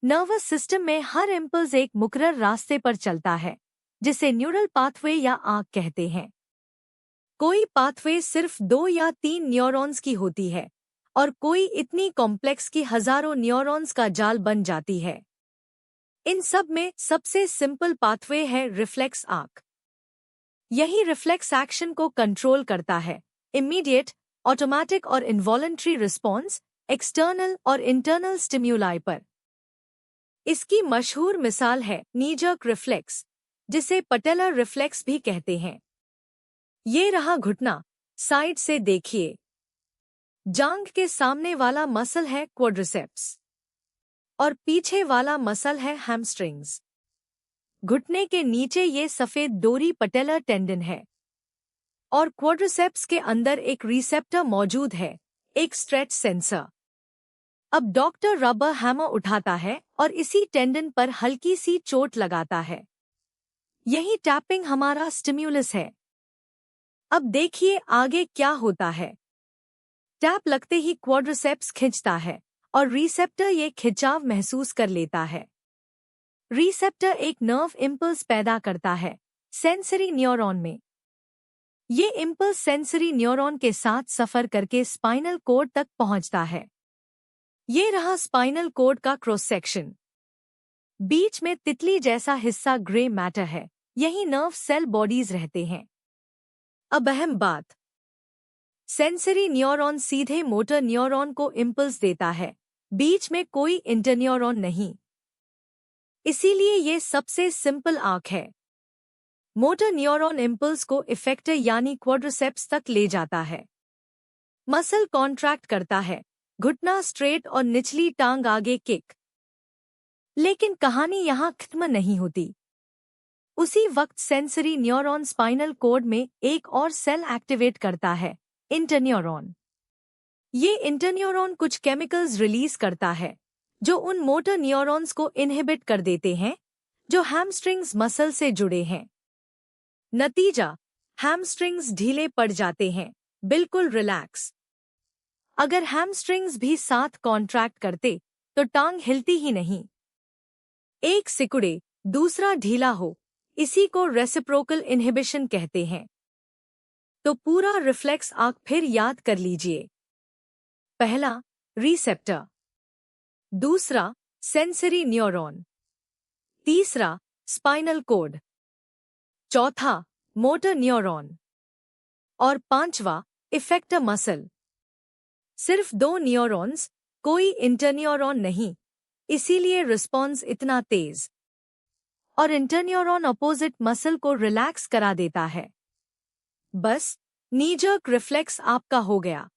Nervous system में हर impulse एक मुकर्रर रास्ते पर चलता है, जिसे न्यूरल पाथवे या आंख कहते हैं। कोई पाथवे सिर्फ 2 या 3 न्यूरॉन्स की होती है और कोई इतनी कॉम्प्लेक्स कि हजारों न्यूरॉन्स का जाल बन जाती है। इन सब में सबसे सिंपल पाथवे है रिफ्लेक्स आर्क। यही रिफ्लेक्स एक्शन को कंट्रोल करता है, इमीडिएट, ऑटोमेटिक और इनवॉलंटरी रिस्पॉन्स, एक्सटर्नल और इंटरनल स्टिम्युलाई पर। इसकी मशहूर मिसाल है नी जर्क रिफ्लेक्स, जिसे पटेलर रिफ्लेक्स भी कहते हैं। ये रहा घुटना, साइड से देखिए। जांघ के सामने वाला मसल है क्वाड्रिसेप्स और पीछे वाला मसल है हैमस्ट्रिंग्स। घुटने के नीचे ये सफेद डोरी पटेलर टेंडन है और क्वाड्रिसेप्स के अंदर एक रिसेप्टर मौजूद है, एक स्ट्रेच सेंसर। अब डॉक्टर रबर हैमर उठाता है और इसी टेंडन पर हल्की सी चोट लगाता है। यही टैपिंग हमारा स्टिम्युलस है। अब देखिए आगे क्या होता है। टैप लगते ही क्वाड्रिसेप्स खिंचता है और रिसेप्टर ये खिंचाव महसूस कर लेता है। रिसेप्टर एक नर्व इम्पल्स पैदा करता है सेंसरी न्यूरॉन में। ये इम्पल्स सेंसरी न्यूरॉन के साथ सफर करके स्पाइनल कोड तक पहुंचता है। ये रहा स्पाइनल कोड का क्रॉस सेक्शन। बीच में तितली जैसा हिस्सा ग्रे मैटर है, यही नर्व सेल बॉडीज रहते हैं। अब अहम बात, सेंसरी न्यूरॉन सीधे मोटर न्यूरॉन को इम्पल्स देता है, बीच में कोई इंटरन्यूरॉन नहीं। इसीलिए ये सबसे सिंपल आंख है। मोटर न्यूरॉन इम्पल्स को इफेक्टर यानी क्वाड्रिसेप्स तक ले जाता है। मसल कॉन्ट्रैक्ट करता है, घुटना स्ट्रेट और निचली टांग आगे किक। लेकिन कहानी यहाँ खत्म नहीं होती। उसी वक्त सेंसरी न्यूरॉन स्पाइनल कोड में एक और सेल एक्टिवेट करता है, इंटरन्यूरॉन। ये इंटरन्यूरॉन कुछ केमिकल्स रिलीज करता है जो उन मोटर न्यूरॉन्स को इनहिबिट कर देते हैं जो हैमस्ट्रिंग्स मसल से जुड़े हैं। नतीजा, हैमस्ट्रिंग्स ढीले पड़ जाते हैं, बिल्कुल रिलैक्स। अगर हैमस्ट्रिंग्स भी साथ कॉन्ट्रैक्ट करते तो टांग हिलती ही नहीं। एक सिकुड़े, दूसरा ढीला हो, इसी को रेसिप्रोकल इनहिबिशन कहते हैं। तो पूरा रिफ्लेक्स आर्क फिर याद कर लीजिए। पहला, रिसेप्टर। दूसरा, सेंसरी न्यूरॉन। तीसरा, स्पाइनल कोड। चौथा, मोटर न्यूरॉन। और पांचवा, इफेक्टर मसल। सिर्फ 2 न्यूरॉन्स, कोई इंटरन्यूरॉन नहीं, इसीलिए रिस्पॉन्स इतना तेज। और इंटरन्यूरॉन अपोजिट मसल को रिलैक्स करा देता है। बस, नी जर्क रिफ्लेक्स आपका हो गया।